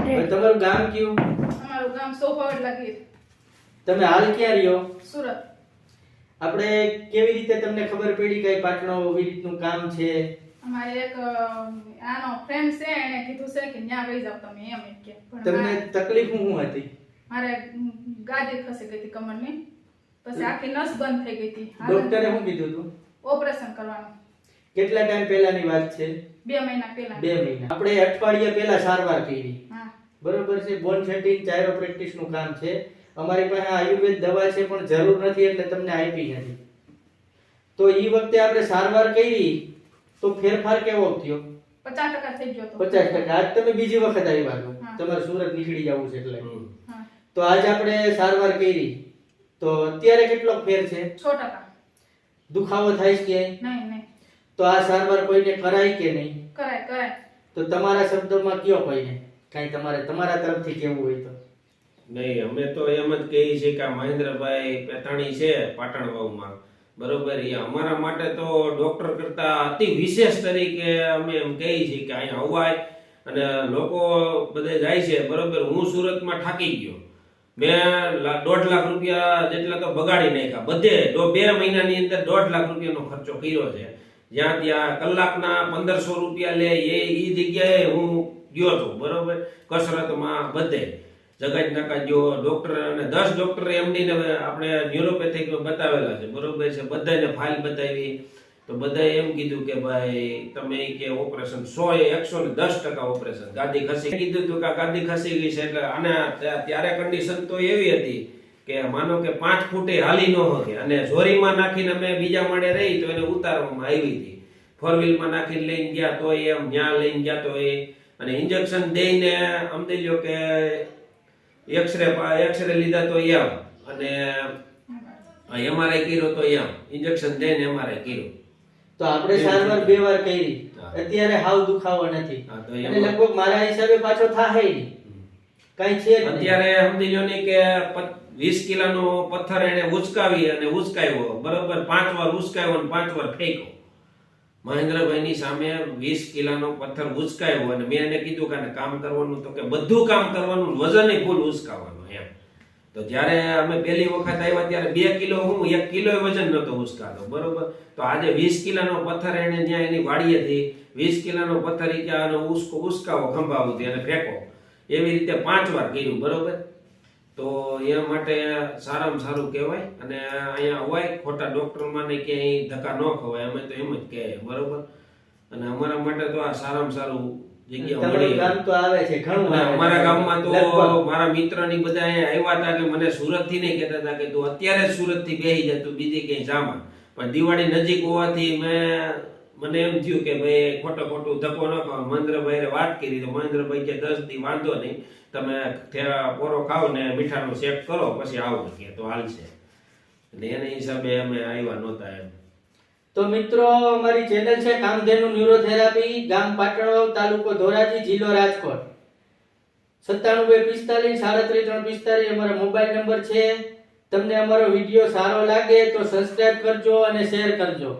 તમારું ગામ કયું? અમારું ગામ સોપાવડ ગીર. તમે હાલ ક્યાં રહ્યો? સુરત. આપણે કેવી રીતે તમને ખબર પડી કે પાટણો આવી રીતનું કામ છે? અમારે એક આનો ફ્રેન્ડ છે, એને કીધું છે કે ન્યા વઈ જાવ તમે એમ કે. પણ તમને તકલીફ શું હતી? મારે ગાદી ખસી ગઈ હતી કમરની, પછી આખી નસ બંધ થઈ ગઈ હતી. ડોક્ટરે શું કીધું હતું? ઓપરેશન કરવાનું. કેટલા ટાઈમ પહેલાની વાત છે? 2 મહિના પહેલા. 2 મહિના. આપણે અઠવાડિયા પહેલા સારવાર કરી. હા. બરોબર છે. બોન સેટિંગ ચાયરોપ્રેક્ટિસ નું કામ છે. અમારી પાસે આયુર્વેદ દવા છે પણ જરૂર નથી એટલે તમને આપી નથી. તો ઈ વખતે આપણે સારવાર કરી તો ફેરફાર કેવો થયો? 50% થઈ ગયો તો. 50%. આજ તમે બીજી વખત આવ્યા છો. તમારે સુરત નીકળી જવું છે એટલે. તો આજ આપણે સારવાર કરી તો અત્યારે કેટલો ફેર છે? 6%. દુખાવો થાય છે કે નહીં? તો આ સારવાર કોઈને કરાય કે નહીં? કરાય. તો તમારા શબ્દોમાં કયો કોઈને કાઈ તમારા તરફથી કેવું હોય તો? નહીં, અમે તો એમ જ કહીએ છીએ કે મહેન્દ્રભાઈ પેથાણી છે પાટણ વાવમાં, બરોબર, એ અમારા માટે તો ડોક્ટર કરતા અતિ વિશેષ તરીકે અમે એમ કહીએ છીએ કે અહીંયા અવાય અને લોકો બધે જાય છે, બરોબર. હું સુરતમાં થાકી ગયો, મેં 1.5 લાખ રૂપિયા જેટલા તો બગાડી નાખ્યા બધે. 2 મહિનાની અંદર 1.5 લાખ રૂપિયાનો ખર્ચો કર્યો છે. જ્યાં ત્યાં કલાકના 1500 રૂપિયા લે એ જગ્યાએ હું ગયો હતો, બરોબર, કસરતમાં બધે જગાજ નાકા ગયો. ડોક્ટર અને 10 ડોક્ટર એમડી ને આપણે ન્યુરોપેથિક બતાવેલા છે, બરોબર છે. બધાને ફાઇલ બતાવી તો બધાએ એમ કીધું કે ભાઈ તમે કે ઓપરેશન 110% ઓપરેશન. ગાદી ખસી કીધું હતું કે ગાદી ખસી ગઈ છે એટલે. અને ત્યારે કન્ડિશન તો એવી હતી કે માનો કે 5 ફૂટે હાલી ન શકે અને ઝોરીમાં નાખીને અમે બીજા માળે રહી તો એને ઉતારવામાં આવી હતી. 4 વ્હીલમાં નાખીને લઈને ગયા તો એમ, ન્યા લઈને ગયા તો એ, અને ઇન્જેક્શન દઈને સમજી લ્યો કે એક્સરે લીધા તો એમ, અને એમઆરઆઈ કર્યો તો એમ, ઇન્જેક્શન દઈને એમઆરઆઈ કર્યો. તો આપણે સારવાર 2 વાર કરી, અત્યારે હાવ દુખાવો નથી અને લગભગ મારા હિસાબે પાછો થાય નહીં કઈ છે. અત્યારે સમજી લ્યો ને કે 20 કિલોનો પથ્થર એને ઉચકાવી અને ઉચકાવ્યો, બરોબર, 5 વાર ઉચકાવ્યો અને 5 વાર ફેંક્યો. મહેન્દ્રભાઈ ની સામે 20 કિલોનો પથ્થર ઉચકાવ્યો અને મેં એને કીધું કે કામ કરવાનું, તો કે બધું કામ કરવાનું, વજન ફૂલ ઉચકાવવાનું એમ. તો જ્યારે અમે પહેલી વખત આવ્યા ત્યારે 2 કિલો, હું 1 કિલો વજન નતો ઉચકાતો, બરોબર. તો આજે 20 કિલોનો પથ્થર એને ત્યાં એની વાડીએથી 20 કિલોનો પથ્થર ત્યાં ઉચકાવો ખંભાવતી અને ફેંકો, એવી રીતે 5 વાર કર્યું, બરોબર. તો એ માટે સારામાં સારું કહેવાય. અને અહીંયા હોય ખોટા ડોક્ટરમાં ને ક્યાંય ધક્કા ન ખવાય, અમે તો એમ જ કહીએ, બરોબર. અને અમારા માટે તો આ સારામાં સારું જગ્યા મળી. અમારા ગામમાં તો મારા મિત્રની બધા અહીંયા આવ્યા હતા એટલે મને સુરત થી નહીં કહેતા હતા કે તું અત્યારે સુરત થી બેસી જા, તું બીજે ક્યાંય જામાં. પણ દિવાળી નજીક હોવાથી મને એમ થયું કે ભાઈ ખોટું ધક્કો ન ખાવ. મહેન્દ્રભાઈ વાત કરી તો મહેન્દ્રભાઈ કે 10 દી વાંધો નહીં, તમે પોરો ખાવ ને મીઠાનો શેક કરો પછી આવો કે તો હાલશે. એટલે એના હિસાબે અમે આવ્યા નહોતા એમ. તો મિત્રો, અમારી ચેનલ છે કામધેનુ ન્યુરોથેરાપી, ગામ પાટણવાવ, તાલુકો ધોરાજી, જિલ્લો રાજકોટ. 9745 37345 અમારો મોબાઈલ નંબર છે. તમને અમારો વિડીયો સારો લાગે તો સબસ્ક્રાઇબ કરજો અને શેર કરજો.